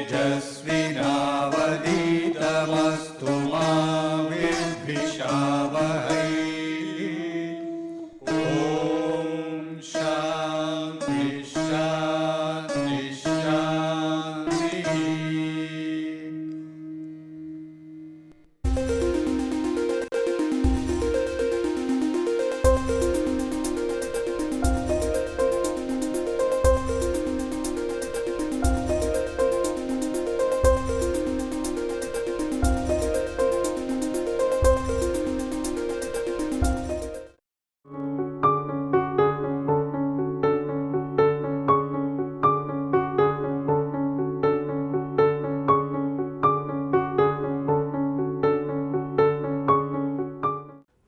तेजस्विनावधीतमस्तु मा विद्विषावहै। ॐ शान्ति शान्ति शान्तिः।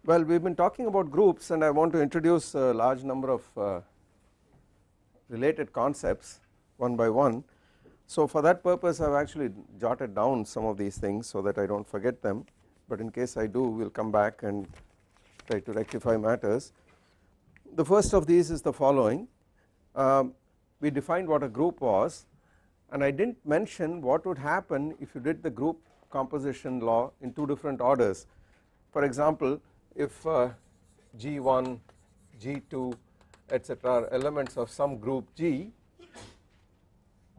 Well, we have been talking about groups, and I want to introduce a large number of related concepts one by one. So for that purpose I have actually jotted down some of these things so that I do not forget them, but in case I do we will come back and try to rectify matters. The first of these is the following. We defined what a group was, and I did not mention what would happen if you did the group composition law in two different orders. For example, if G1, G2 etc. are elements of some group G,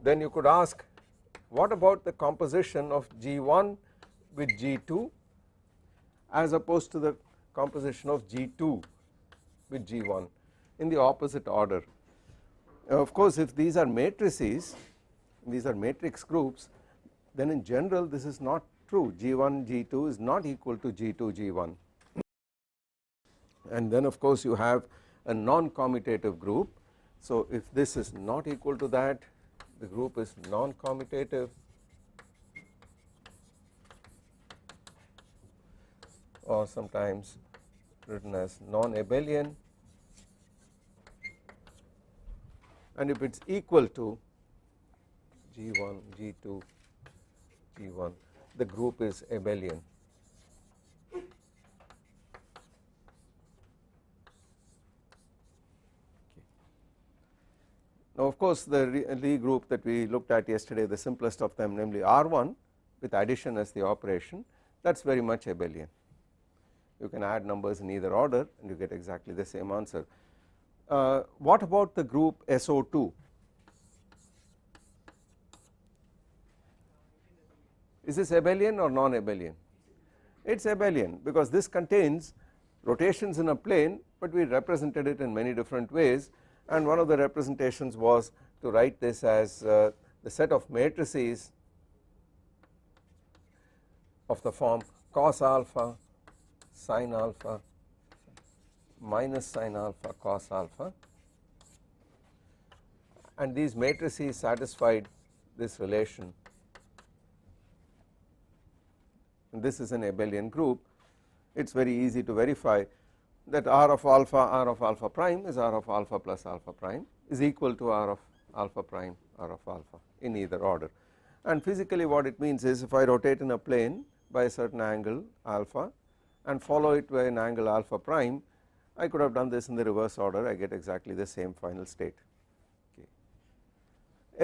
then you could ask what about the composition of G1 with G2 as opposed to the composition of G2 with G1 in the opposite order. Of course, if these are matrices, these are matrix groups, then in general this is not true. G1 G2 is not equal to G2 G1, and then of course you have a non-commutative group. So if this is not equal to that, the group is non-commutative, or sometimes written as non-abelian, and if it is equal to G1 G2 G1, the group is abelian. Now of course the Lie group that we looked at yesterday, the simplest of them, namely R1 with addition as the operation, that is very much abelian. You can add numbers in either order and you get exactly the same answer. What about the group SO2? Is this abelian or non-abelian? It is abelian because this contains rotations in a plane, but we represented it in many different ways, and one of the representations was to write this as the set of matrices of the form cos alpha, sin alpha, minus sin alpha, cos alpha, and these matrices satisfied this relation, and this is an abelian group. It is very easy to verify that R of alpha prime is R of alpha plus alpha prime is equal to R of alpha prime R of alpha in either order. And physically what it means is, if I rotate in a plane by a certain angle alpha and follow it by an angle alpha prime, I could have done this in the reverse order, I get exactly the same final state. Okay.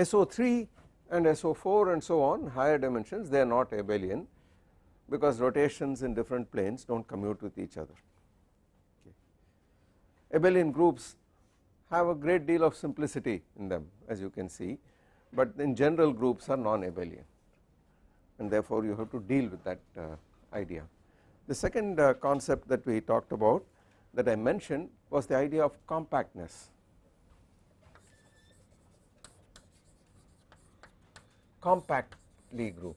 SO3 and SO4 and so on, higher dimensions, they are not abelian because rotations in different planes do not commute with each other. Abelian groups have a great deal of simplicity in them, as you can see, but in general groups are non-abelian, and therefore you have to deal with that idea. The second concept that we talked about, that I mentioned, was the idea of compactness. Compact Lie group.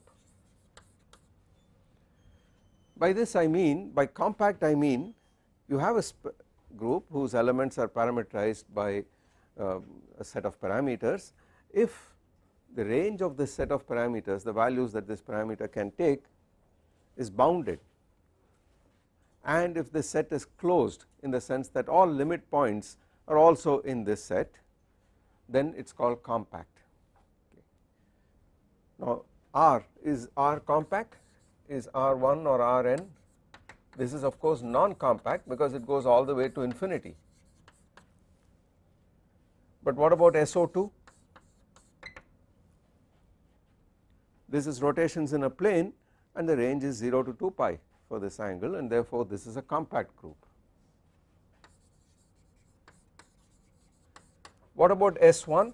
By this I mean, by compact I mean you have a group whose elements are parameterized by a set of parameters. If the range of this set of parameters, the values that this parameter can take, is bounded, and if the set is closed in the sense that all limit points are also in this set, then it is called compact. Okay. Now R, is R compact? Is R1 or Rn? This is of course non-compact because it goes all the way to infinity. But what about SO2? This is rotations in a plane and the range is 0 to 2 pi for this angle, and therefore this is a compact group. What about S1,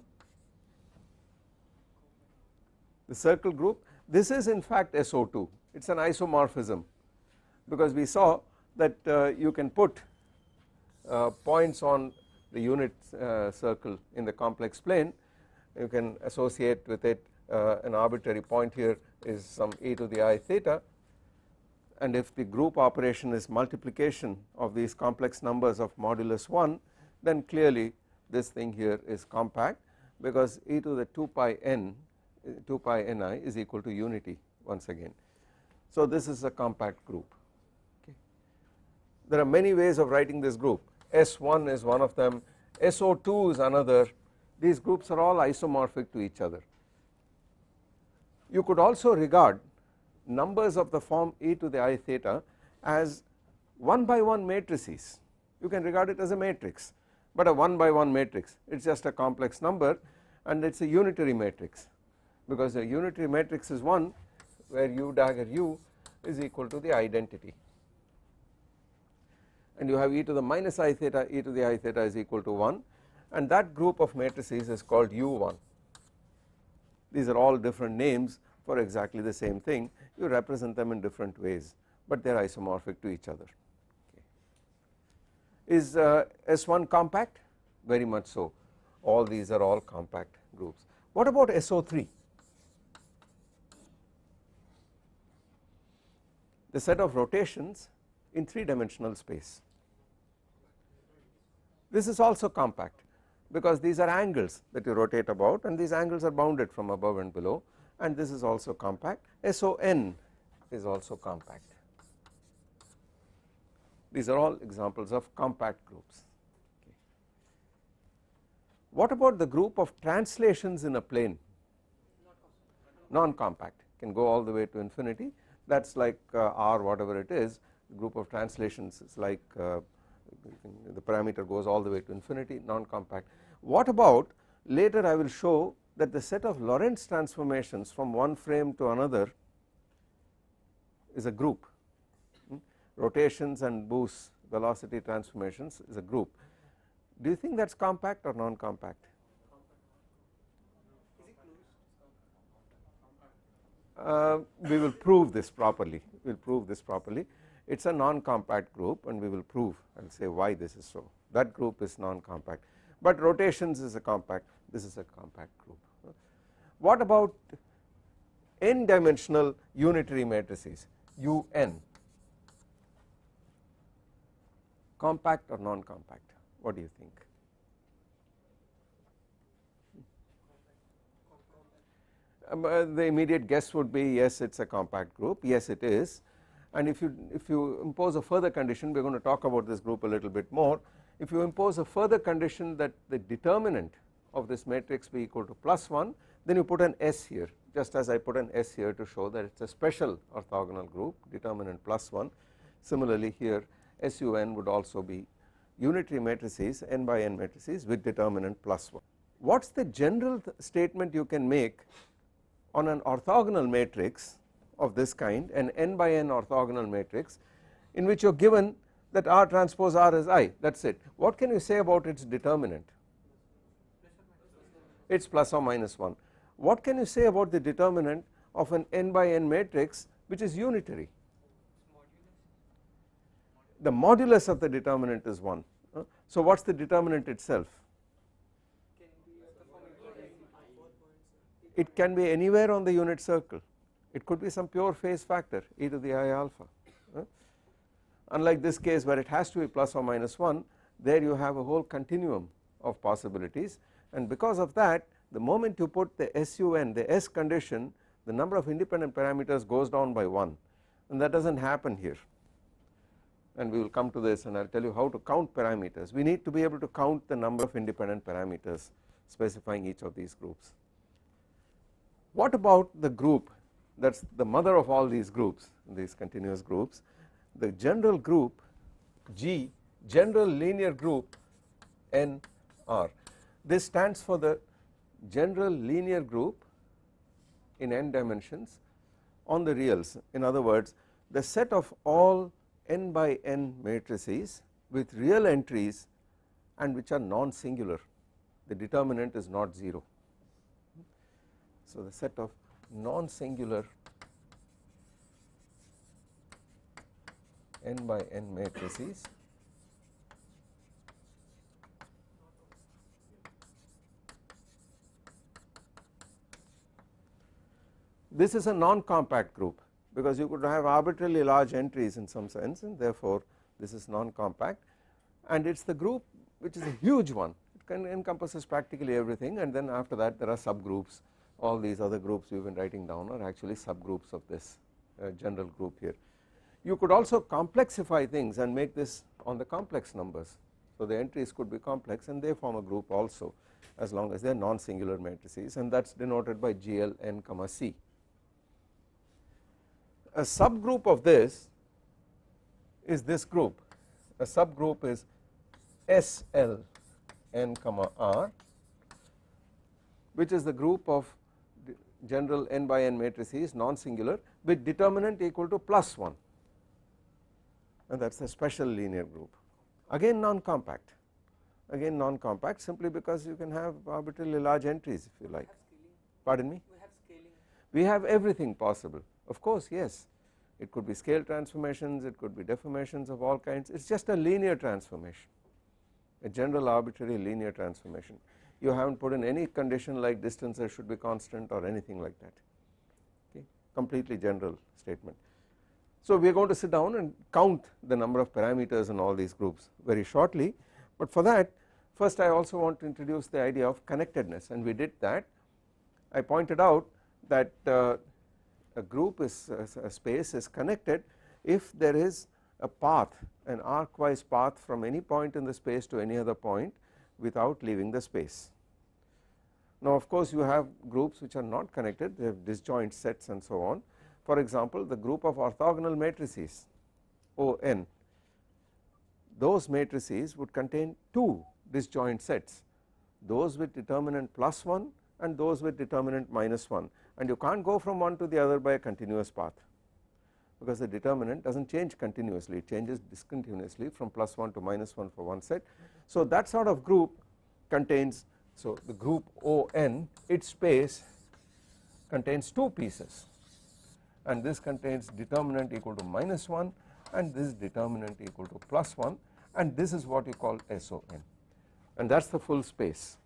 the circle group? This is in fact SO2, it is an isomorphism, because we saw that you can put points on the unit circle in the complex plane. You can associate with it an arbitrary point here is some e to the I theta, and if the group operation is multiplication of these complex numbers of modulus 1, then clearly this thing here is compact, because e to the 2 pi n 2 pi ni is equal to unity once again. So this is a compact group. Okay. There are many ways of writing this group. S1 is one of them, SO2 is another. These groups are all isomorphic to each other. You could also regard numbers of the form e to the I theta as 1 by 1 matrices. You can regard it as a matrix, but a 1 by 1 matrix, it is just a complex number and it is a unitary matrix, because a unitary matrix is one where u dagger u is equal to the identity, and you have e to the minus I theta, e to the I theta is equal to 1, and that group of matrices is called U1. These are all different names for exactly the same thing, you represent them in different ways, but they are isomorphic to each other. Okay. Is S1 compact? Very much so, all these are all compact groups. What about SO3? The set of rotations in 3-dimensional space. This is also compact, because these are angles that you rotate about, and these angles are bounded from above and below, and this is also compact. SON is also compact. These are all examples of compact groups. Okay. What about the group of translations in a plane? Non-compact, can go all the way to infinity. That is like R whatever it is, the group of translations is like the parameter goes all the way to infinity, non-compact. What about, later I will show that the set of Lorentz transformations from one frame to another is a group. Rotations and boosts, velocity transformations is a group. Do you think that is compact or non-compact? We will prove this properly. We will prove this properly. It is a non-compact group, and we will prove, I will say why this is so. That group is non-compact, but rotations is a compact, this is a compact group. What about n-dimensional unitary matrices, UN? Compact or non-compact? What do you think? The immediate guess would be yes, it is a compact group, yes it is, and if you impose a further condition, we are going to talk about this group a little bit more. If you impose a further condition that the determinant of this matrix be equal to +1, then you put an S here, just as I put an S here to show that it is a special orthogonal group, determinant +1. Similarly here SUN would also be unitary matrices, n by n matrices with determinant +1. What is the general statement you can make on an orthogonal matrix of this kind, an n by n orthogonal matrix in which you are given that R transpose R is I, that is it. What can you say about its determinant? It is plus or minus 1. What can you say about the determinant of an n by n matrix which is unitary? The modulus of the determinant is 1. So what is the determinant itself? It can be anywhere on the unit circle. It could be some pure phase factor e to the I alpha. Unlike this case where it has to be plus or minus 1, there you have a whole continuum of possibilities, and because of that, the moment you put the SUN, the S condition, the number of independent parameters goes down by 1, and that does not happen here, and we will come to this and I will tell you how to count parameters. We need to be able to count the number of independent parameters specifying each of these groups. What about the group that is the mother of all these groups, these continuous groups, the general group G, general linear group NR. This stands for the general linear group in n dimensions on the reals. In other words, the set of all n by n matrices with real entries and which are non-singular, the determinant is not 0. So the set of non-singular n by n matrices this is a non-compact group, because you could have arbitrarily large entries in some sense, and therefore this is non-compact, and it is the group which is a huge one. It encompasses practically everything, and then after that there are subgroups. All these other groups we have been writing down are actually subgroups of this general group here. You could also complexify things and make this on the complex numbers. So the entries could be complex and they form a group also, as long as they are non-singular matrices, and that is denoted by GL n comma C. A subgroup of this is this group. A subgroup is SL n comma R, which is the group of general n by n matrices non-singular with determinant equal to +1, and that is a special linear group. Again non-compact, simply because you can have arbitrarily large entries if you like. Pardon me? We have scaling. We have everything possible, of course, yes. It could be scale transformations, it could be deformations of all kinds. It is just a linear transformation, a general arbitrary linear transformation. You haven't put in any condition like distances should be constant or anything like that, okay, completely general statement. So we are going to sit down and count the number of parameters in all these groups very shortly, but for that first I also want to introduce the idea of connectedness, and we did that. I pointed out that a group is a space is connected if there is a path, an arcwise path from any point in the space to any other point without leaving the space. Now of course you have groups which are not connected, they have disjoint sets and so on. For example, the group of orthogonal matrices ON, those matrices would contain two disjoint sets, those with determinant +1 and those with determinant -1, and you can't go from one to the other by a continuous path, because the determinant does not change continuously, it changes discontinuously from +1 to -1 for one set. So that sort of group contains, so the group ON, its space contains two pieces, and this contains determinant equal to -1 and this determinant equal to +1, and this is what you call SON, and that is the full space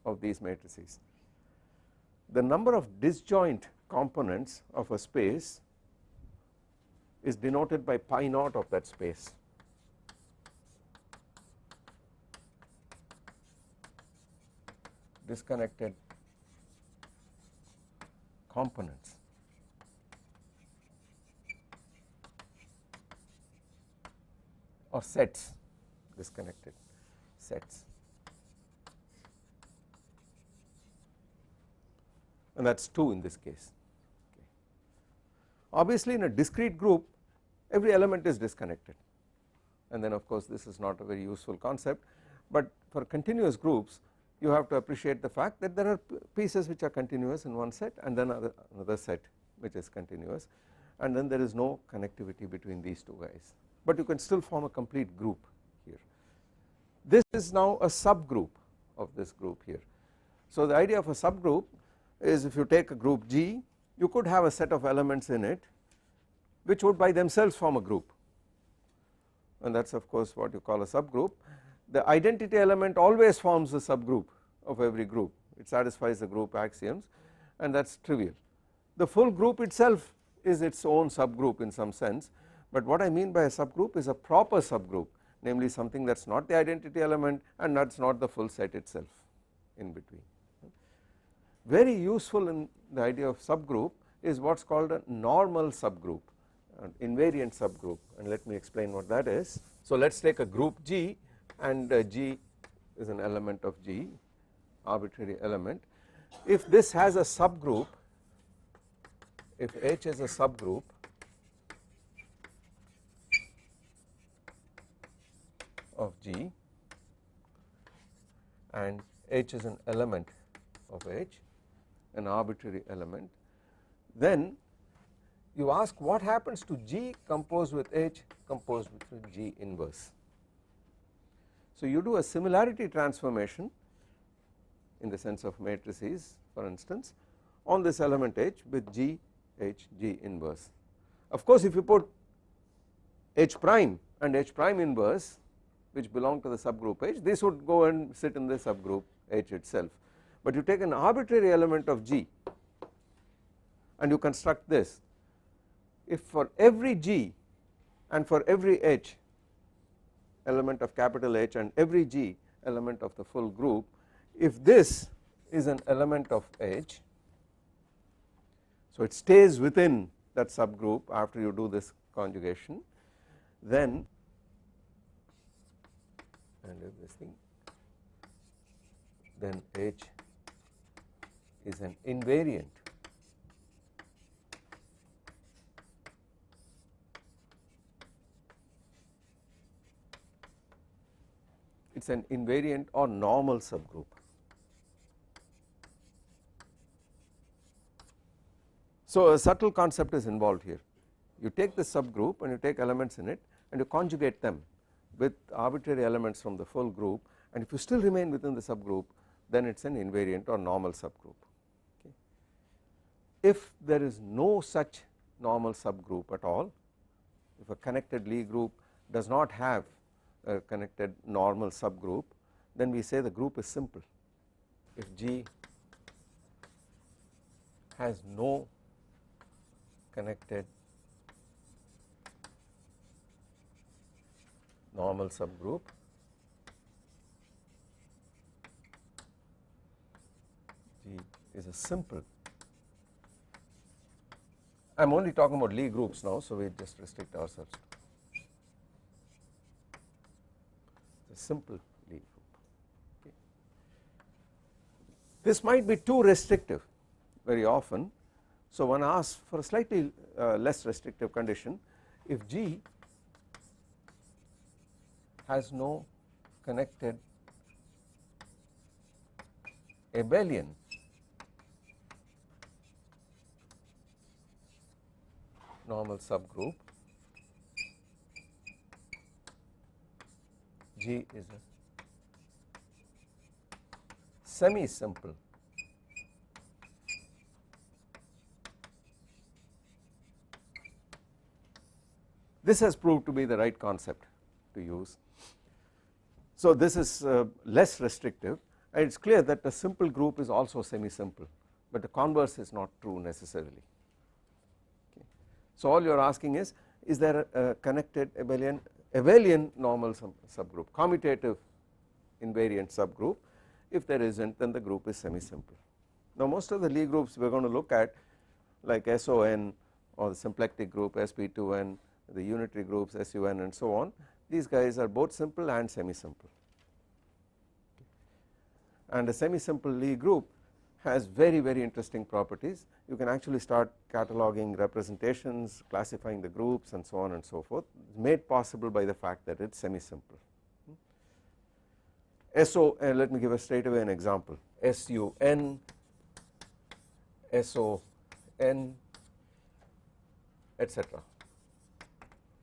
of these matrices. The number of disjoint components of a space is denoted by pi naught of that space. Disconnected components or sets, disconnected sets, and that is 2 in this case. Okay. Obviously in a discrete group every element is disconnected, and then of course this is not a very useful concept, but for continuous groups you have to appreciate the fact that there are pieces which are continuous in one set and then another set which is continuous, and then there is no connectivity between these two guys, but you can still form a complete group here. This is now a subgroup of this group here. So the idea of a subgroup is, if you take a group G, you could have a set of elements in it which would by themselves form a group, and that is of course what you call a subgroup. The identity element always forms a subgroup of every group, it satisfies the group axioms, and that is trivial. The full group itself is its own subgroup in some sense, but what I mean by a subgroup is a proper subgroup, namely something that is not the identity element and that is not the full set itself in between. Very useful in the idea of subgroup is what is called a normal subgroup, an invariant subgroup, and let me explain what that is. So let us take a group G, and G is an element of G, arbitrary element. If this has a subgroup, if H is a subgroup of G and H is an element of H, an arbitrary element, then you ask what happens to G composed with H composed with G inverse. So you do a similarity transformation in the sense of matrices for instance on this element H with G H G inverse. Of course if you put H prime and H prime inverse which belong to the subgroup H, this would go and sit in the subgroup H itself, but you take an arbitrary element of G and you construct this. If for every G and for every H element of capital H and every G element of the full group, if this is an element of H, so it stays within that subgroup after you do this conjugation, then and if this thing, then H is an invariant it is an invariant or normal subgroup. So a subtle concept is involved here. You take this subgroup and you take elements in it and you conjugate them with arbitrary elements from the full group, and if you still remain within the subgroup then it is an invariant or normal subgroup. Okay. If there is no such normal subgroup at all, if a connected Lie group does not have a connected normal subgroup, then we say the group is simple. If G has no connected normal subgroup, G is a simple, I am only talking about Lie groups now, so we just restrict ourselves to a simple Lie group. Okay. This might be too restrictive very often, so one asks for a slightly less restrictive condition. If G has no connected abelian normal subgroup, G is a semi-simple this has proved to be the right concept to use. So this is less restrictive, and it is clear that a simple group is also semi-simple, but the converse is not true necessarily. Okay. So all you are asking is there a connected abelian normal subgroup, commutative invariant subgroup? If there isn't, then the group is semi-simple. Now most of the Lie groups we are going to look at, like SON or the symplectic group SP2N, the unitary groups SUN and so on, these guys are both simple and semi-simple, and a semi-simple Lie group has very interesting properties. You can actually start cataloging representations, classifying the groups and so on and so forth. It is made possible by the fact that it is semi-simple. Let me give straight away an example. SUN, SON, etc.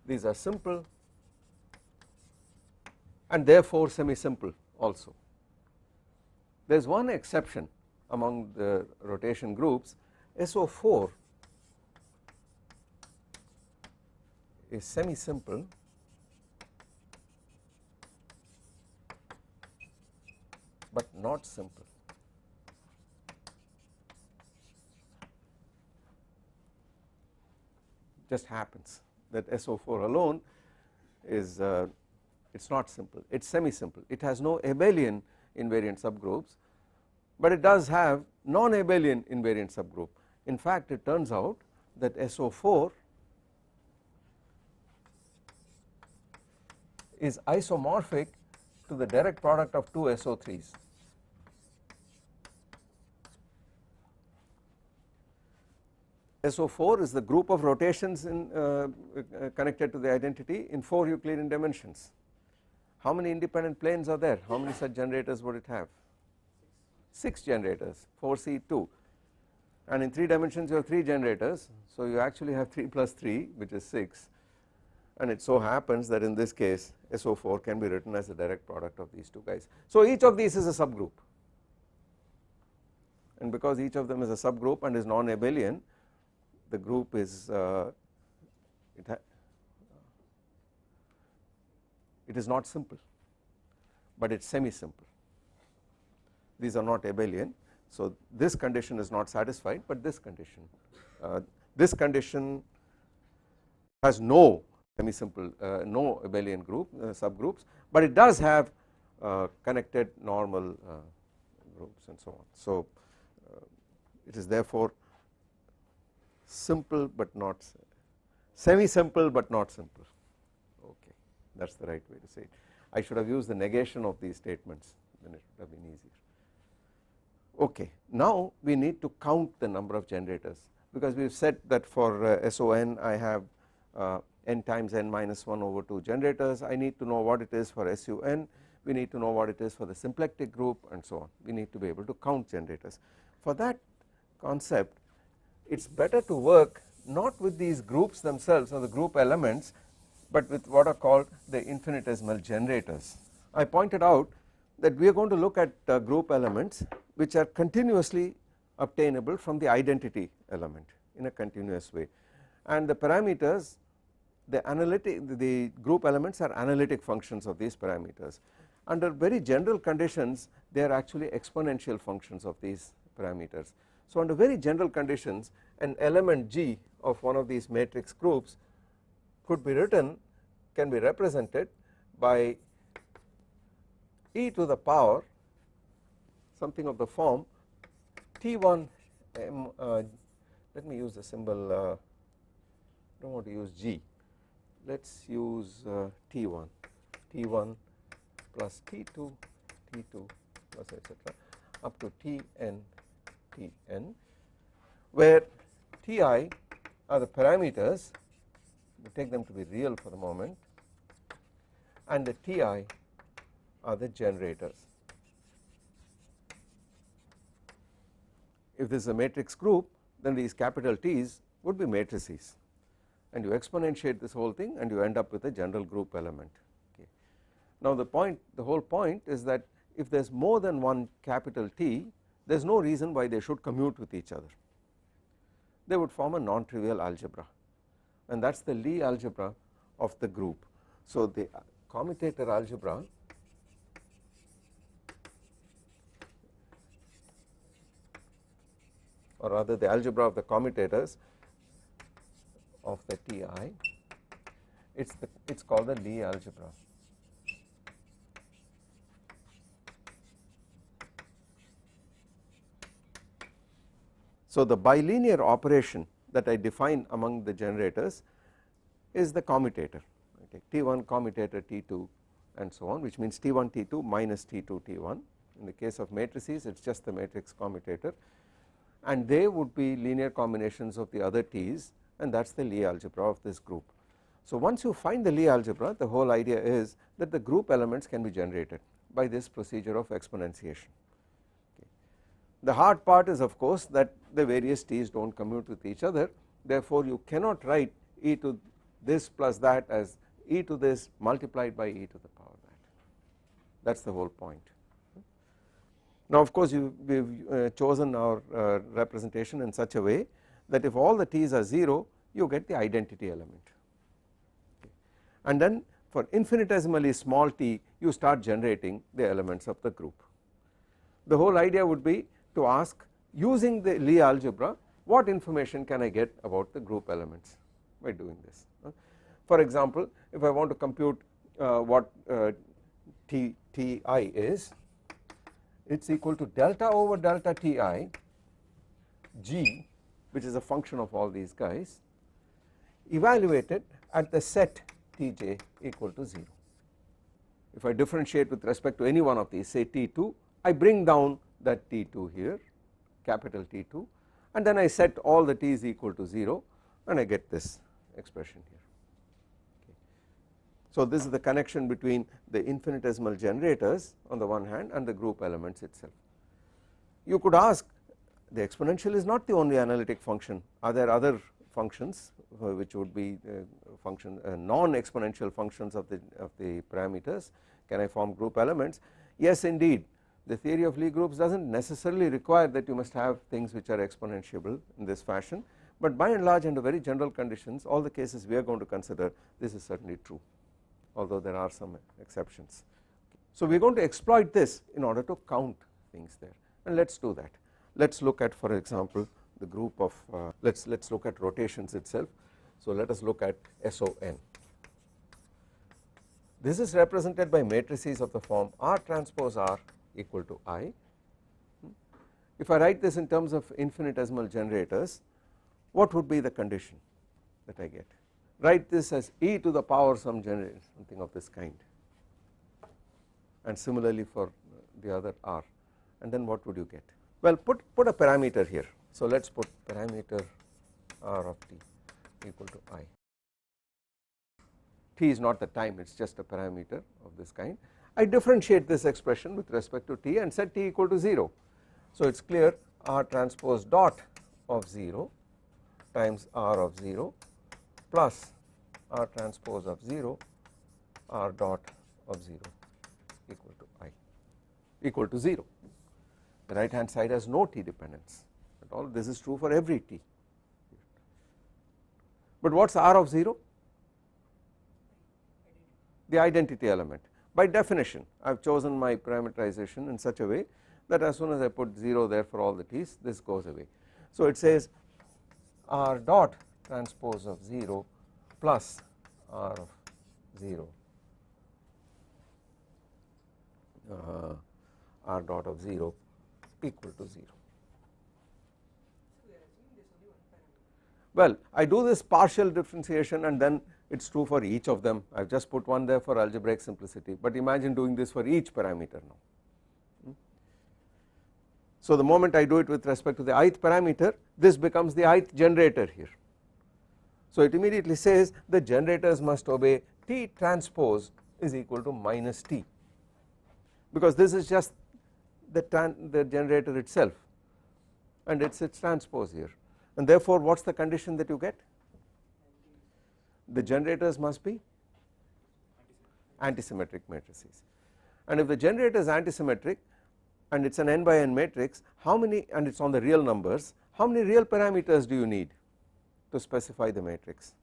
These are simple and therefore semi-simple also. There is one exception among the rotation groups. SO4 is semi-simple but not simple. Just happens that SO4 alone is it is not simple, it is semi-simple. It has no abelian invariant subgroups, but it does have non-abelian invariant subgroup. In fact, it turns out that SO4 is isomorphic to the direct product of two SO3s. SO4 is the group of rotations connected to the identity in 4 Euclidean dimensions. How many independent planes are there? How many such generators would it have? 6 generators, 4C2. and in 3 dimensions you have 3 generators, so you actually have 3 plus 3 which is 6, and it so happens that in this case SO4 can be written as a direct product of these two guys. So each of these is a subgroup, and because each of them is a subgroup and is non-abelian, the group is it is not simple, but it is semi-simple. These are not abelian, so this condition is not satisfied, but this condition has no semi-simple no abelian group subgroups, but it does have connected normal groups and so on. So it is therefore simple but not semi-simple but not simple. Okay, that is the right way to say it. I should have used the negation of these statements, then it would have been easier. Okay, now we need to count the number of generators, because we have said that for SON I have n times n minus 1 over 2 generators. I need to know what it is for SUN, we need to know what it is for the symplectic group, and so on. We need to be able to count generators. For that concept, it is better to work not with these groups themselves or the group elements, but with what are called the infinitesimal generators. I pointed out that we are going to look at group elements which are continuously obtainable from the identity element in a continuous way, and the parameters, the group elements are analytic functions of these parameters. Under very general conditions they are actually exponential functions of these parameters. So under very general conditions an element G of one of these matrix groups could be written, can be represented by e to the power something of the form T1 m, let me use the symbol, I do not want to use G, let us use T1 plus T2 plus etc. up to Tn, where Ti are the parameters, we take them to be real for the moment, and the Ti are the generators. If this is a matrix group, then these capital T's would be matrices, and you exponentiate this whole thing and you end up with a general group element. Okay. Now the whole point is that if there is more than one capital T, there is no reason why they should commute with each other. They would form a non-trivial algebra, and that is the Lie algebra of the group. So the commutator algebra or rather the algebra of the commutators of the Ti, it is called the Lie algebra. So the bilinear operation that I define among the generators is the commutator. I take T1 commutator T2 and so on, which means T1 T2 minus T2 T1. In the case of matrices it is just the matrix commutator, and they would be linear combinations of the other T's, and that is the Lie algebra of this group. So once you find the Lie algebra, the whole idea is that the group elements can be generated by this procedure of exponentiation. The hard part is of course that the various T's do not commute with each other, therefore you cannot write e to this plus that as e to this multiplied by e to the power that is the whole point. Now of course we have chosen our representation in such a way that if all the T's are 0 you get the identity element, and then for infinitesimally small t you start generating the elements of the group. The whole idea would be to ask, using the Lie algebra, what information can I get about the group elements by doing this. For example, if I want to compute what Ti is, it is equal to delta over delta Ti G, which is a function of all these guys, evaluated at the set Tj equal to 0. If I differentiate with respect to any one of these, say T2, I bring down that T2 here, capital T2, and then I set all the T's equal to 0 and I get this expression here. Okay. So this is the connection between the infinitesimal generators on the one hand and the group elements itself. You could ask, the exponential is not the only analytic function. Are there other functions which would be function non-exponential functions of the parameters? Can I form group elements? Yes, indeed. The theory of Lie groups does not necessarily require that you must have things which are exponentiable in this fashion, but by and large under very general conditions, all the cases we are going to consider, this is certainly true, although there are some exceptions. So we are going to exploit this in order to count things there, and let us do that. Let us look at, for example, the group of let us look at rotations itself. So let us look at SON. This is represented by matrices of the form R transpose R equal to I. If I write this in terms of infinitesimal generators, what would be the condition that I get? Write this as e to the power some generator, something of this kind, and similarly for the other R, and then what would you get? Well, put a parameter here. So let us put parameter R of t equal to I. T is not the time, it is just a parameter of this kind. I differentiate this expression with respect to t and set t equal to 0. So it is clear R transpose dot of 0 times R of 0 plus R transpose of 0 R dot of 0 equal to I equal to 0. The right hand side has no t dependence at all. This is true for every t. But what is R of 0? The identity element. By definition, I have chosen my parameterization in such a way that as soon as I put 0 there for all the t's, this goes away. So it says R dot transpose of 0 plus R of 0 R dot of 0 equal to 0. Well, I do this partial differentiation and then it is true for each of them. I have just put one there for algebraic simplicity, but imagine doing this for each parameter now. So the moment I do it with respect to the ith parameter, this becomes the ith generator here. So it immediately says the generators must obey t transpose is equal to minus t, because this is just the generator itself and it is its transpose here, and therefore what is the condition that you get? The generators must be antisymmetric matrices, and if the generator is antisymmetric and it is an n by n matrix, how many, and it is on the real numbers, how many real parameters do you need to specify the matrix?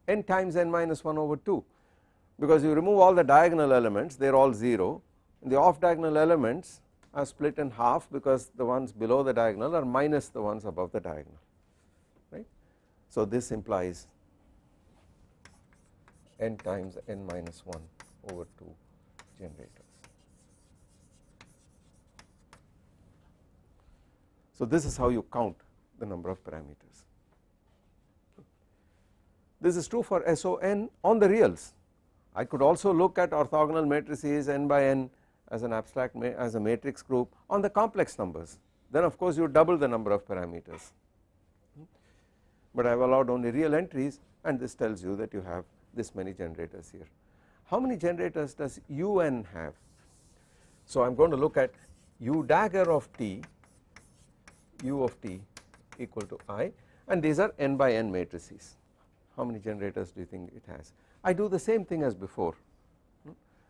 N times n minus 1 over 2, because you remove all the diagonal elements, they are all 0, and the off diagonal elements are split in half because the ones below the diagonal are minus the ones above the diagonal, right. So this implies n times n minus 1 over 2 generators. So this is how you count the number of parameters. This is true for SON on the reals. I could also look at orthogonal matrices n by n as an abstract as a matrix group on the complex numbers, then of course you double the number of parameters, but I have allowed only real entries, and this tells you that you have this many generators here. How many generators does UN have? So I am going to look at U dagger of t, U of t equal to I, and these are n by n matrices. How many generators do you think it has? I do the same thing as before.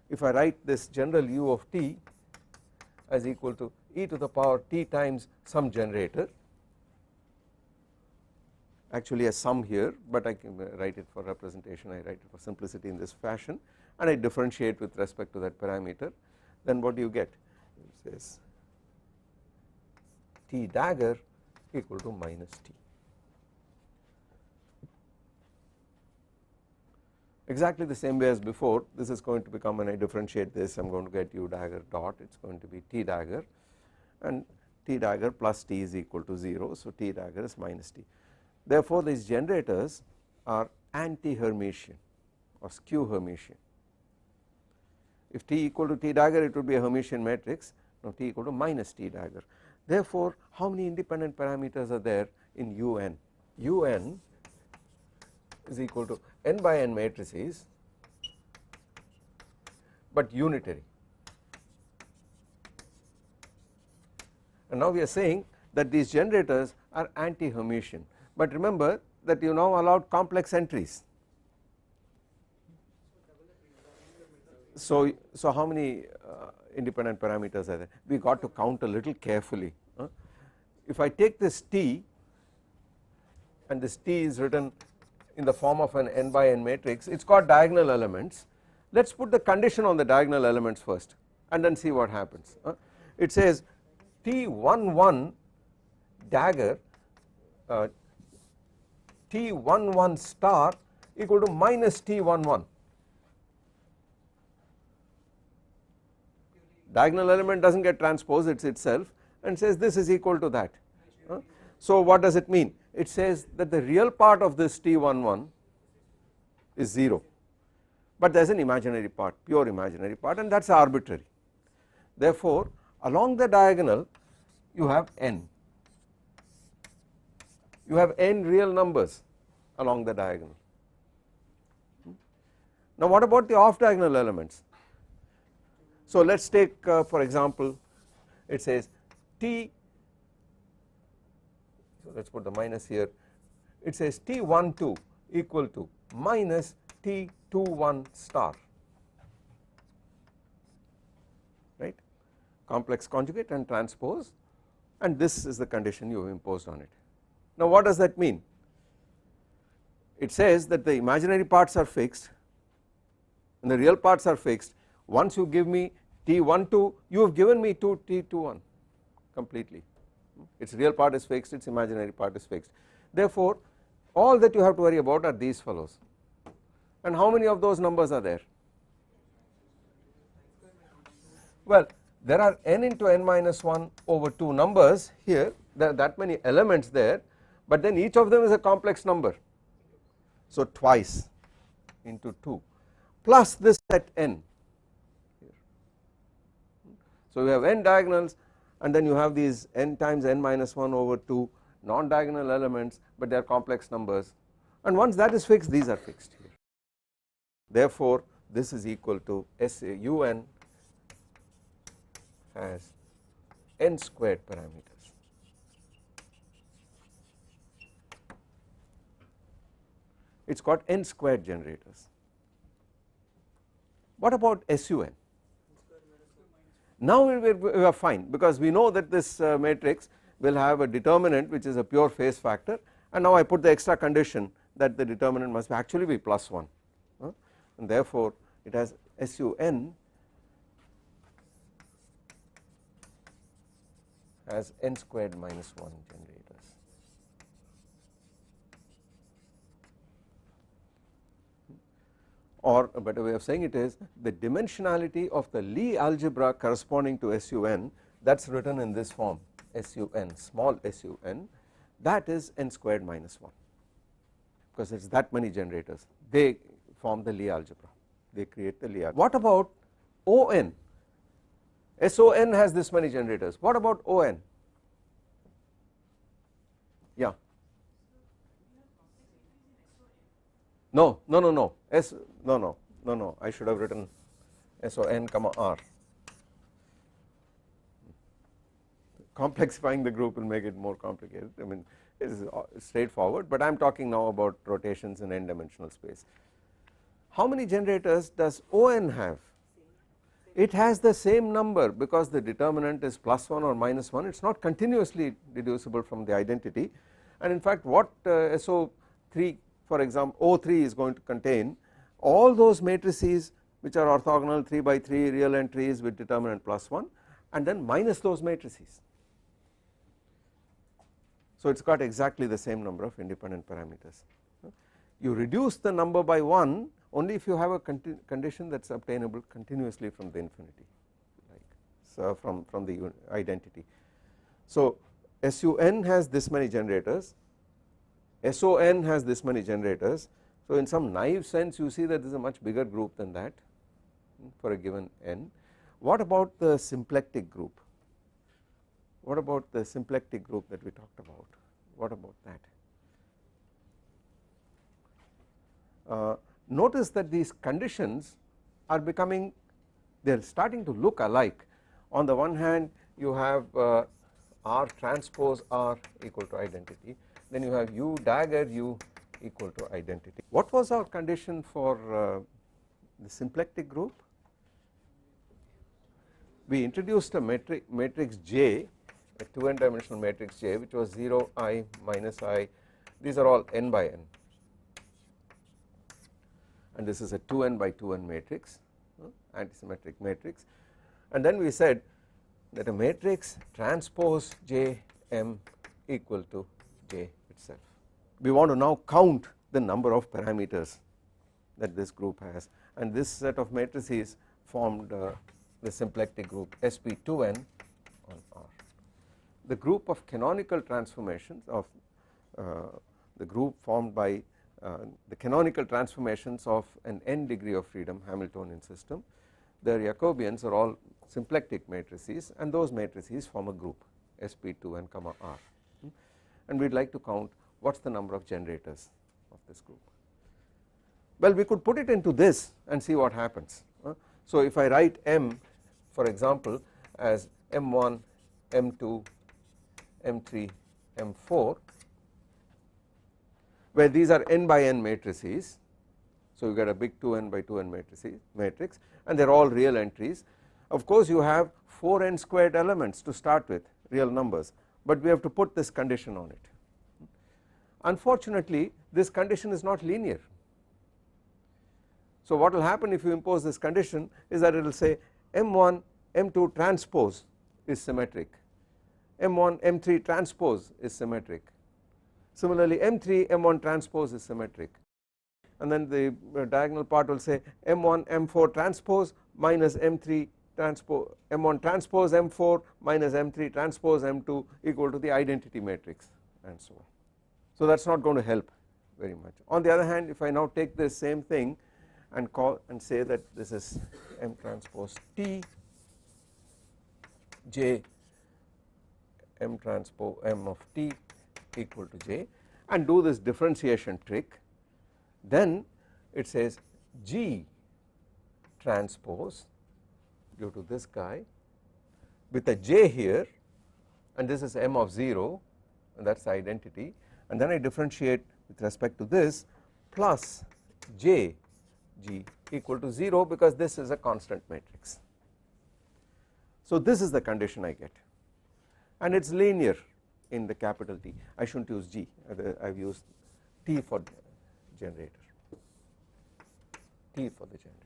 If I write this general U of t as equal to e to the power t times some generator, actually a sum here, but I can write it for representation, I write it for simplicity in this fashion, and I differentiate with respect to that parameter, then what do you get? It says t dagger equal to minus t. Exactly the same way as before, this is going to become, when I differentiate this, I am going to get U dagger dot, it is going to be t dagger, and t dagger plus t is equal to 0, so t dagger is minus t. Therefore these generators are anti-Hermitian or skew Hermitian. If t equal to t dagger, it would be a Hermitian matrix, now t equal to minus t dagger. Therefore how many independent parameters are there in UN? UN is equal to n by n matrices but unitary. And now we are saying that these generators are anti-Hermitian, but remember that you now allowed complex entries. So how many independent parameters are there? We got to count a little carefully. If I take this T, and this T is written in the form of an n by n matrix, it has got diagonal elements. Let us put the condition on the diagonal elements first and then see what happens. It says T11 dagger T11 star equal to minus T11. Diagonal element does not get transposed, it is itself, and says this is equal to that. So what does it mean? It says that the real part of this T11 is 0, but there is an imaginary part, pure imaginary part, and that is arbitrary. Therefore along the diagonal you have n, you have n real numbers along the diagonal. Now what about the off diagonal elements? So let us take for example, it says T, so let us put the minus here, it says T12 equal to minus T21 star, right, complex conjugate and transpose, and this is the condition you have imposed on it. Now what does that mean? It says that the imaginary parts are fixed and the real parts are fixed. Once you give me T12, you have given me T21 completely, its real part is fixed, its imaginary part is fixed. Therefore all that you have to worry about are these fellows, and how many of those numbers are there? Well, there are n into n minus 1 over 2 numbers here, there are that many elements there, but then each of them is a complex number, so twice into 2 plus this set n here. So we have n diagonals and then you have these n times n minus 1 over 2 non diagonal elements, but they are complex numbers, and once that is fixed these are fixed here. Therefore this is equal to un has n squared parameters. It has got n squared generators. What about SUN? Now we are fine, because we know that this matrix will have a determinant which is a pure phase factor, and now I put the extra condition that the determinant must actually be plus 1, and therefore it has SUN has n squared minus 1 generators. Or a better way of saying it is the dimensionality of the Lie algebra corresponding to SUN, that is written in this form, SUN, small SUN, that is n squared minus 1, because it is that many generators, they form the Lie algebra, they create the Lie algebra. What about ON? SON has this many generators. What about ON? Yeah. No, I should have written SON comma R. Complexifying the group will make it more complicated. I mean, it is straightforward, but I am talking now about rotations in n dimensional space. How many generators does ON have? It has the same number, because the determinant is plus 1 or minus 1, it is not continuously deducible from the identity, and in fact what SO3 for example O3 is going to contain all those matrices which are orthogonal 3 by 3 real entries with determinant plus 1 and then minus those matrices. So it has got exactly the same number of independent parameters. You reduce the number by 1 only if you have a condition that is obtainable continuously from the infinity, like so from the identity. So SUN has this many generators, SON has this many generators, so in some naive sense you see that this is a much bigger group than that for a given n. What about the symplectic group? What about the symplectic group that we talked about? What about that? Notice that these conditions are becoming they are starting to look alike. On the one hand you have R transpose R equal to identity, then you have U dagger U equal to identity. What was our condition for the symplectic group? We introduced a matrix J, a 2n dimensional matrix J, which was 0 I minus I, these are all n by n, and this is a 2n by 2n matrix, antisymmetric matrix. And then we said that a matrix transpose J M equal to J itself. We want to now count the number of parameters that this group has, and this set of matrices formed the symplectic group sp2n on R. The group of canonical transformations of the group formed by the canonical transformations of an n degree of freedom Hamiltonian system, their Jacobians are all symplectic matrices, and those matrices form a group sp2n comma R, and we would like to count what is the number of generators of this group. Well, we could put it into this and see what happens. So if I write M, for example, as M1 M2 M3 M4, where these are n by n matrices, so you get a big 2n by 2n matrix, and they are all real entries. Of course you have 4n squared elements to start with, real numbers, but we have to put this condition on it. Unfortunately this condition is not linear. So what will happen if you impose this condition is that it will say M1 M2 transpose is symmetric, M1 M3 transpose is symmetric, similarly M3 M1 transpose is symmetric, and then the diagonal part will say M1 M4 transpose minus M3 transpose, M1 transpose M4 minus M3 transpose M2 equal to the identity matrix, and so on. So that is not going to help very much. On the other hand, if I now take this same thing and call and say that this is M transpose T J M transpose M of T equal to J, and do this differentiation trick, then it says G transpose due to this guy with a J here, and this is M of 0, and that is identity, and then I differentiate with respect to this plus J G equal to 0 because this is a constant matrix. So this is the condition I get, and it is linear in the capital T. I should not use G, I have used T for generator, T for the generator.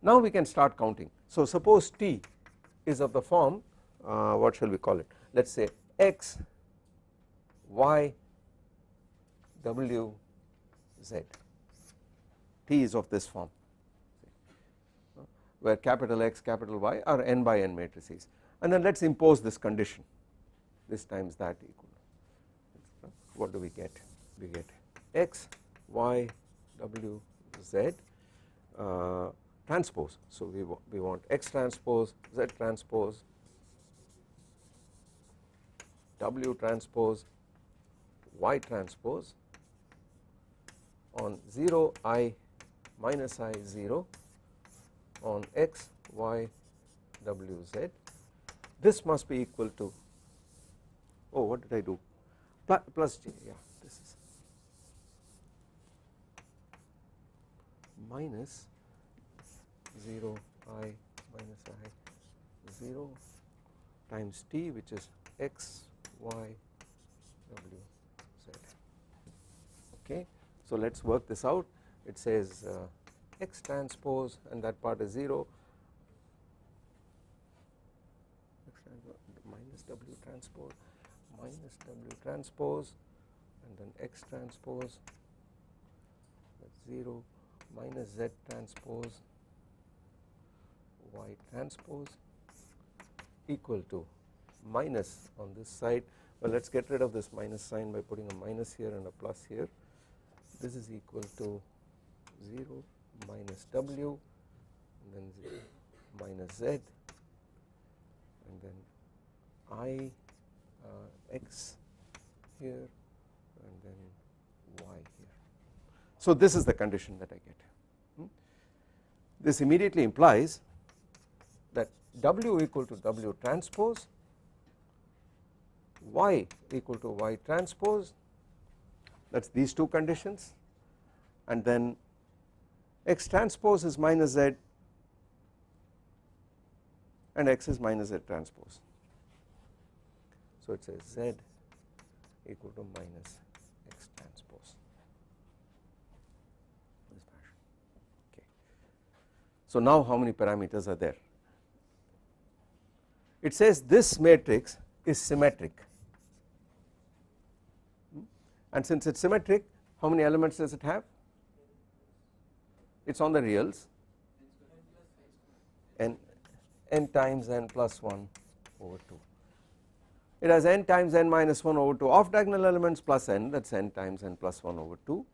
Now we can start counting. So suppose T is of the form, what shall we call it, let us say X Y W Z. T is of this form, where capital X capital Y are n by n matrices, and then let us impose this condition, this times that equal. What do we get? We get X Y W Z transpose. So we want X transpose Z transpose W transpose Y transpose on 0 I minus I 0 on X Y W Z. This must be equal to, oh, what did I do, plus J, yeah, this is minus 0 I minus I 0 times T, which is X Y W Z. Okay, so let us work this out. It says X transpose, and that part is 0, X transpose minus W transpose, and then X transpose, that's 0, minus Z transpose Y transpose equal to minus on this side. Well, let us get rid of this minus sign by putting a minus here and a plus here. This is equal to 0 minus W, and then 0 minus Z, and then I X here, and then Y here. So this is the condition that I get. this immediately implies that W equal to W transpose, Y equal to Y transpose, that is these two conditions, and then X transpose is minus Z and X is minus Z transpose. So it says Z equal to minus X transpose, this fashion. Okay. So now how many parameters are there? It says this matrix is symmetric, and since it is symmetric, how many elements does it have? It is on the reals, n times n plus 1 over 2. It has n times n minus 1 over 2 off diagonal elements plus n, that is n times n plus 1 over 2.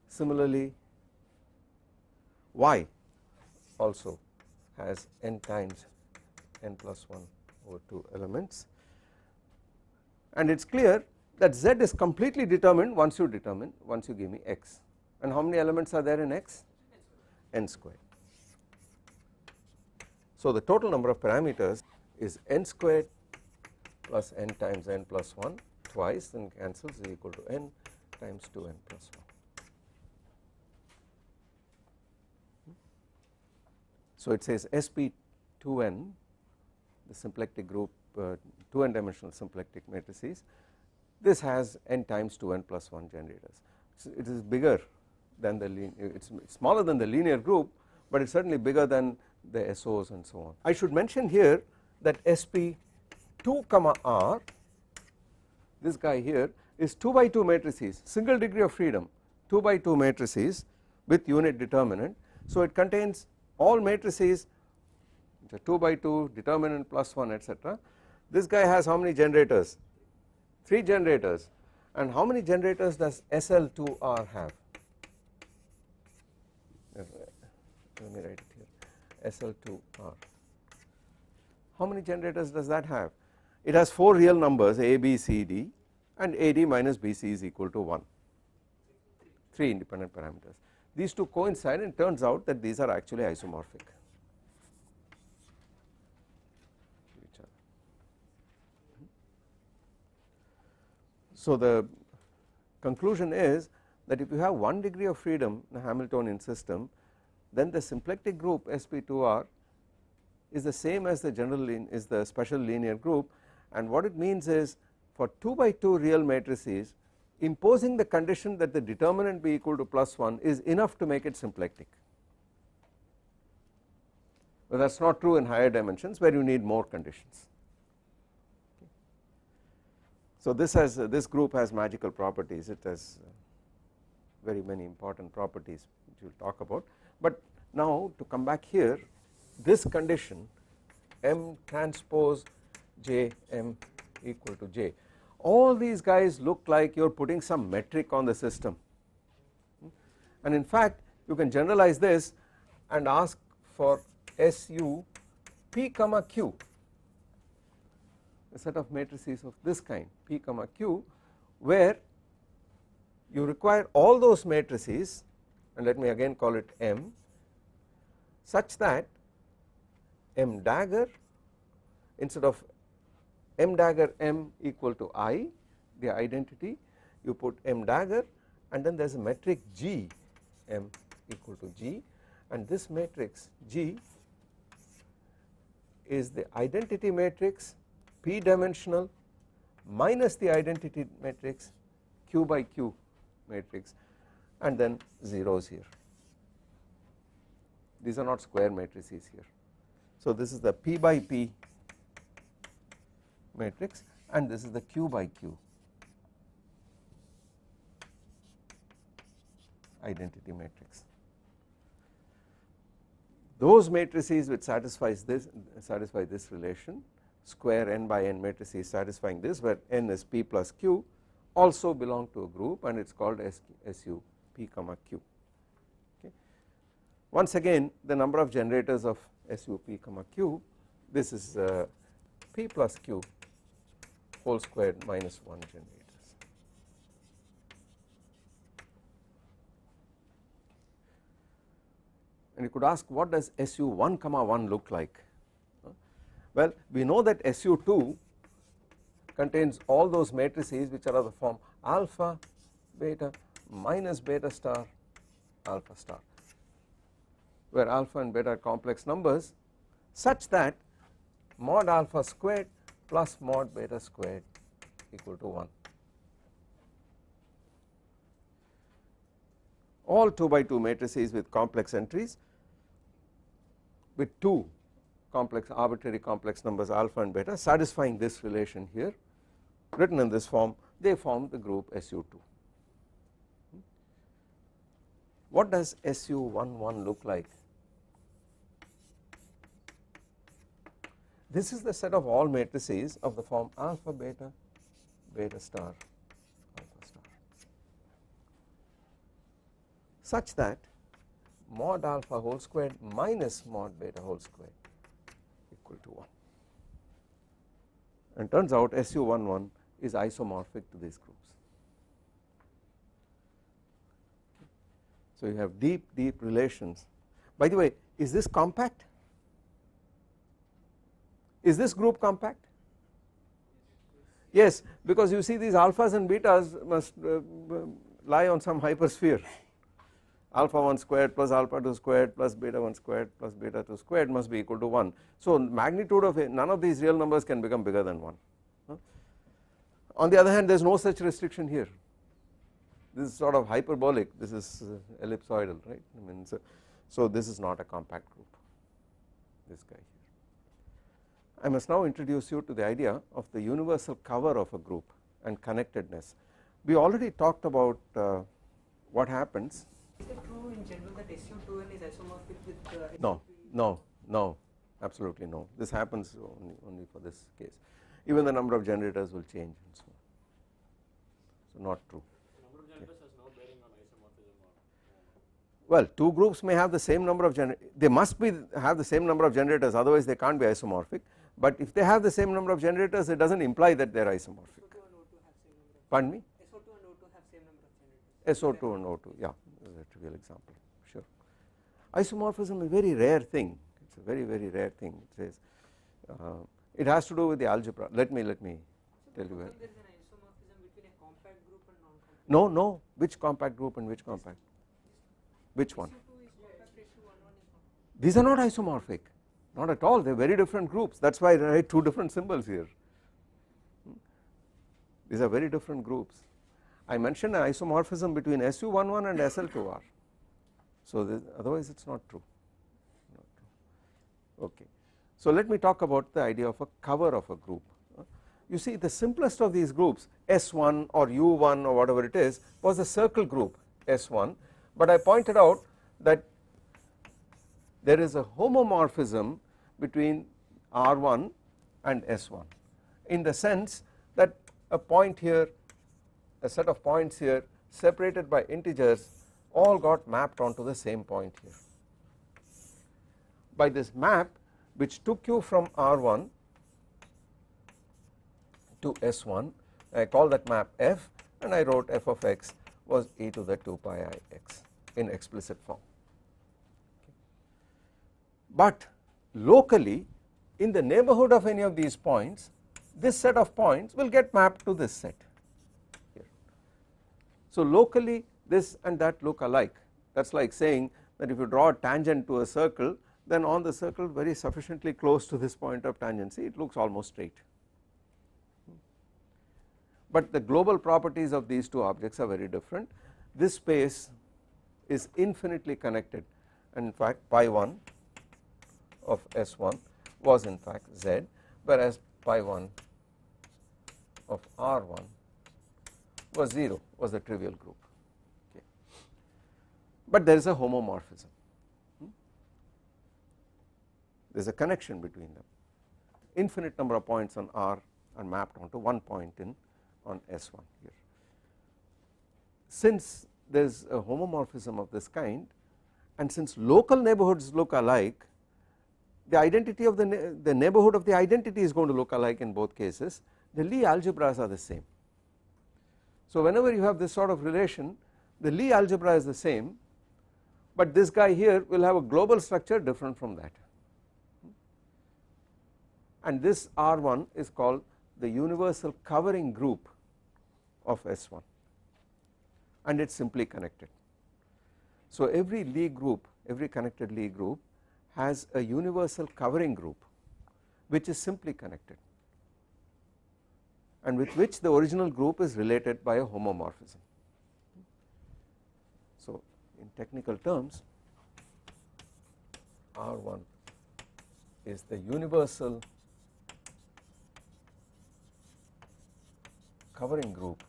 Similarly, Y also has n times n plus 1 over 2 elements, and it is clear that Z is completely determined once you give me X. And how many elements are there in X? N squared. So the total number of parameters is n squared plus n times n plus 1 twice, then cancels, is equal to n times 2n plus 1. So it says SP2n, the symplectic group, 2n dimensional symplectic matrices, this has n times 2n plus 1 generators. So it is bigger than the it's smaller than the linear group, but it's certainly bigger than the SOs and so on. I should mention here that SP2 comma R, this guy here, is 2 by 2 matrices, single degree of freedom, 2 by 2 matrices with unit determinant. So it contains all matrices which are 2 by 2, determinant plus 1, etc. This guy has how many generators? 3 generators. And how many generators does SL2R have? Let me write it here, SL2R. How many generators does that have? It has 4 real numbers A, B, C, D, and AD minus BC is equal to 1, 3 independent parameters. These two coincide, and it turns out that these are actually isomorphic to each other. So the conclusion is that if you have 1 degree of freedom in a Hamiltonian system, then the symplectic group SP2R is the same as the special linear group, and what it means is for 2 by 2 real matrices, imposing the condition that the determinant be equal to plus 1 is enough to make it symplectic. But that is not true in higher dimensions where you need more conditions. So this group has magical properties, it has very many important properties which we will talk about. But now to come back here, this condition M transpose J M equal to J, all these guys look like you are putting some metric on the system, and in fact you can generalize this and ask for SU P comma Q, a set of matrices of this kind P comma Q, where you require all those matrices, and let me again call it M, such that M dagger, instead of M dagger M equal to I, the identity, you put M dagger, and then there is a metric G M equal to G, and this matrix G is the identity matrix P dimensional minus the identity matrix Q by Q matrix, and then zeros here. These are not square matrices here. So this is the P by P matrix, and this is the Q by Q identity matrix. Those matrices which satisfy this relation, square n by n matrices satisfying this, where n is P plus Q, also belong to a group, and it is called SU P comma Q. Okay. Once again, the number of generators of SU P comma Q, this is P plus Q whole squared minus 1 generators. and you could ask what does SU1 comma 1 look like. Well, we know that SU2 contains all those matrices which are of the form alpha beta minus beta star alpha star, where alpha and beta are complex numbers such that mod alpha squared plus mod beta squared equal to 1. All 2 by 2 matrices with complex entries with 2 arbitrary complex numbers alpha and beta satisfying this relation here, written in this form, they form the group SU2. What does SU11 look like? This is the set of all matrices of the form alpha beta beta star alpha star, such that mod alpha whole squared minus mod beta whole squared equal to 1, and turns out SU11 is isomorphic to these groups. So you have deep relations. By the way, is this compact? Is this group compact? Yes, because you see these alphas and betas must lie on some hypersphere. Alpha 1 squared plus alpha 2 squared plus beta 1 squared plus beta 2 squared must be equal to 1. So magnitude of none of these real numbers can become bigger than 1. On the other hand, there is no such restriction here. This is sort of hyperbolic, this is ellipsoidal, right? I mean, so this is not a compact group, this guy here. I must now introduce you to the idea of the universal cover of a group and connectedness. We already talked about what happens. Is it true in general that SU2n is isomorphic with No, absolutely no. This happens only for this case. Even the number of generators will change and so on. So not true. The number of generators has no bearing on isomorphism. Well, two groups may have the same number of generators. They must have the same number of generators, otherwise they can't be isomorphic. But if they have the same number of generators, it doesn't imply that they are isomorphic. SO2 and O2 have same number of Pardon me? SO2 and O2 have same number of generators. SO2 and O2, yeah, this is a trivial example, sure. Isomorphism is a very rare thing. It's a very rare thing. It says it has to do with the algebra. Let me tell you where. There is an isomorphism between a compact group and non-compact. No, which compact group and which compact? Which one? SU2 is compact, SU11 is not. These are not isomorphic, not at all. They are very different groups. That is why I write two different symbols here. These are very different groups. I mentioned an isomorphism between SU11 and SL2R. So otherwise it is not true. Okay. So let me talk about the idea of a cover of a group. You see, the simplest of these groups, S1 or U1 or whatever it is, was a circle group S1, but I pointed out that there is a homomorphism between R1 and S1 in the sense that a point here, a set of points here separated by integers all got mapped onto the same point here. By this map, which took you from R1 to S1, I call that map F, and I wrote f of x was e to the 2 pi I x in explicit form. But locally, in the neighborhood of any of these points, this set of points will get mapped to this set here. So locally this and that look alike. That is like saying that if you draw a tangent to a circle, then on the circle very sufficiently close to this point of tangency it looks almost straight. But the global properties of these two objects are very different. This space is infinitely connected, and in fact pi 1 of S1 was in fact Z, whereas pi 1 of R1 was 0, was a trivial group. Okay. But there is a homomorphism. There is a connection between them. Infinite number of points on R are mapped onto one point on S1 here. Since there is a homomorphism of this kind, and since local neighborhoods look alike, the identity of the neighborhood of the identity is going to look alike in both cases. The Lie algebras are the same. So whenever you have this sort of relation, the Lie algebra is the same. but this guy here will have a global structure different from that, and this R1 is called the universal covering group of S1, and it is simply connected. So every Lie group, every connected Lie group has a universal covering group which is simply connected and with which the original group is related by a homomorphism. So in technical terms, R1 is the universal covering group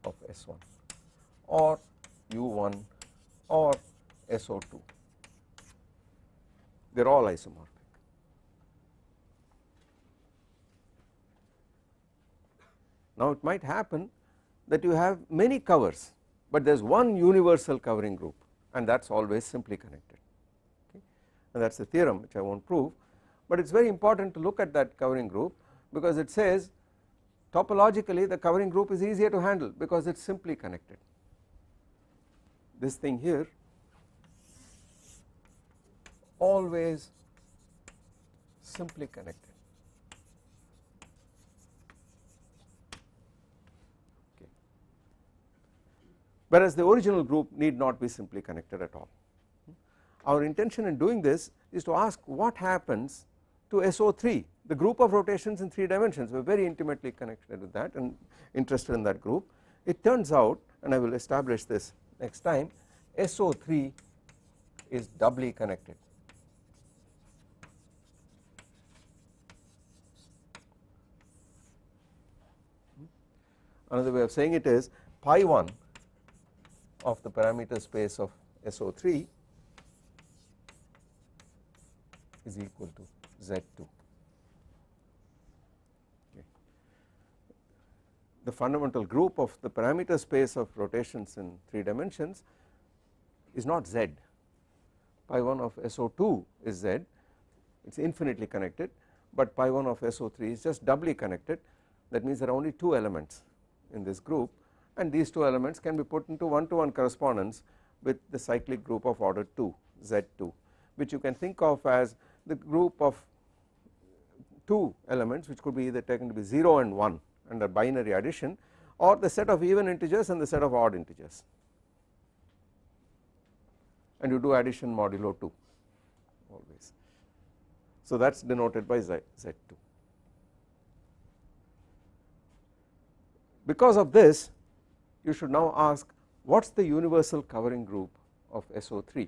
of S1 or U1 or SO2, they are all isomorphic. Now it might happen that you have many covers, but there is one universal covering group, and that is always simply connected, okay. And that is the theorem which I will not prove, but it is very important to look at that covering group, because it says topologically the covering group is easier to handle because it is simply connected. This thing here always simply connected, okay. Whereas the original group need not be simply connected at all. Our intention in doing this is to ask what happens to SO3, the group of rotations in 3 dimensions. We are very intimately connected with that and interested in that group. It turns out, and I will establish this next time, SO3 is doubly connected. Another way of saying it is pi 1 of the parameter space of SO3 is equal to Z2. Okay. The fundamental group of the parameter space of rotations in 3 dimensions is not Z. Pi 1 of SO2 is Z, it is infinitely connected, but pi 1 of SO3 is just doubly connected. That means there are only 2 elements in this group, and these 2 elements can be put into one-to-one correspondence with the cyclic group of order 2, Z2, which you can think of as the group of 2 elements which could be either taken to be 0 and 1 under binary addition, or the set of even integers and the set of odd integers, and you do addition modulo 2 always. So that is denoted by Z2. Because of this, you should now ask what is the universal covering group of SO3,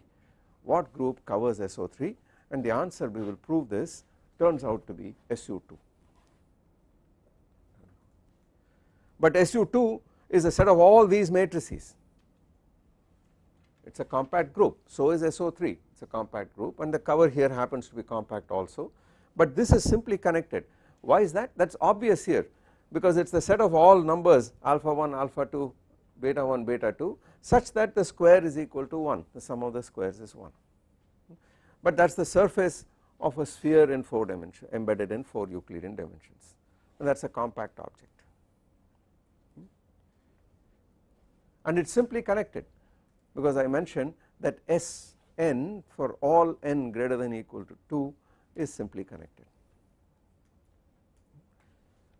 what group covers SO3, and the answer, we will prove this, turns out to be SU2. But SU2 is a set of all these matrices, it is a compact group, so is SO3, it is a compact group, and the cover here happens to be compact also, but this is simply connected. Why is that? That is obvious here, because it is the set of all numbers alpha 1, alpha 2, beta 1, beta 2, such that the square is equal to 1, the sum of the squares is 1, but that is the surface of a sphere in 4 dimensions, embedded in 4 Euclidean dimensions, and that is a compact object, and it is simply connected because I mentioned that Sn for all n greater than or equal to 2 is simply connected.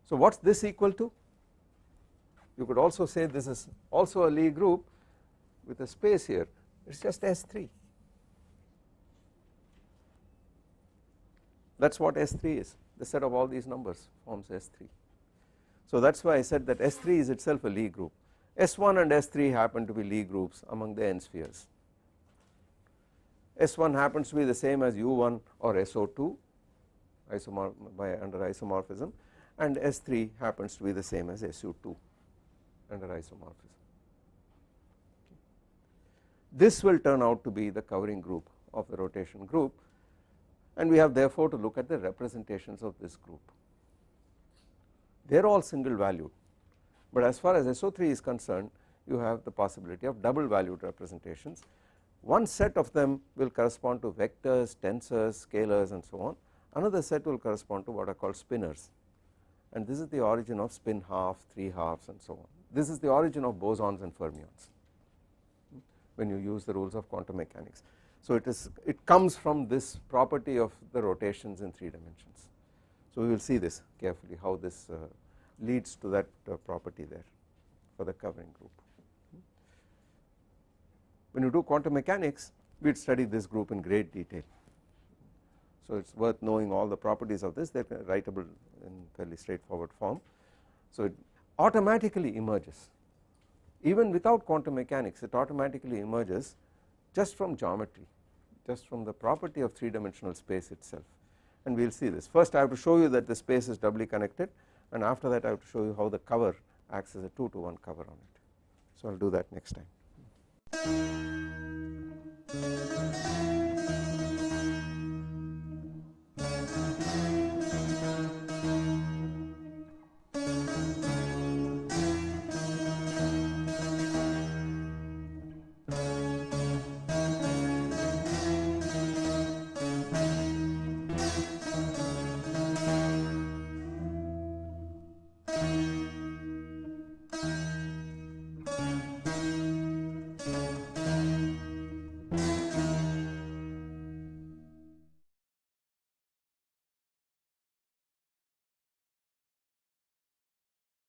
So what is this equal to? You could also say this is also a Lie group with a space here, it is just S3. That is what S3 is, the set of all these numbers forms S3. So that is why I said that S3 is itself a Lie group. S1 and S3 happen to be Lie groups among the n spheres. S1 happens to be the same as U1 or SO2 under isomorphism, and S3 happens to be the same as SU2 under isomorphism. This will turn out to be the covering group of the rotation group, and we have therefore to look at the representations of this group. They are all single valued, but as far as SO3 is concerned, you have the possibility of double valued representations. One set of them will correspond to vectors, tensors, scalars, and so on. Another set will correspond to what are called spinors, and this is the origin of spin half, 3 halves, and so on. this is the origin of bosons and fermions when you use the rules of quantum mechanics. So it comes from this property of the rotations in 3 dimensions. So we will see this carefully, how this leads to that property there for the covering group. When you do quantum mechanics, we would study this group in great detail. So it is worth knowing all the properties of this, they are writable in fairly straightforward form. So it automatically emerges, even without quantum mechanics, it automatically emerges just from geometry, just from the property of 3 dimensional space itself, and we will see this. First I have to show you that the space is doubly connected, and after that I have to show you how the cover acts as a 2 to 1 cover on it. So I will do that next time.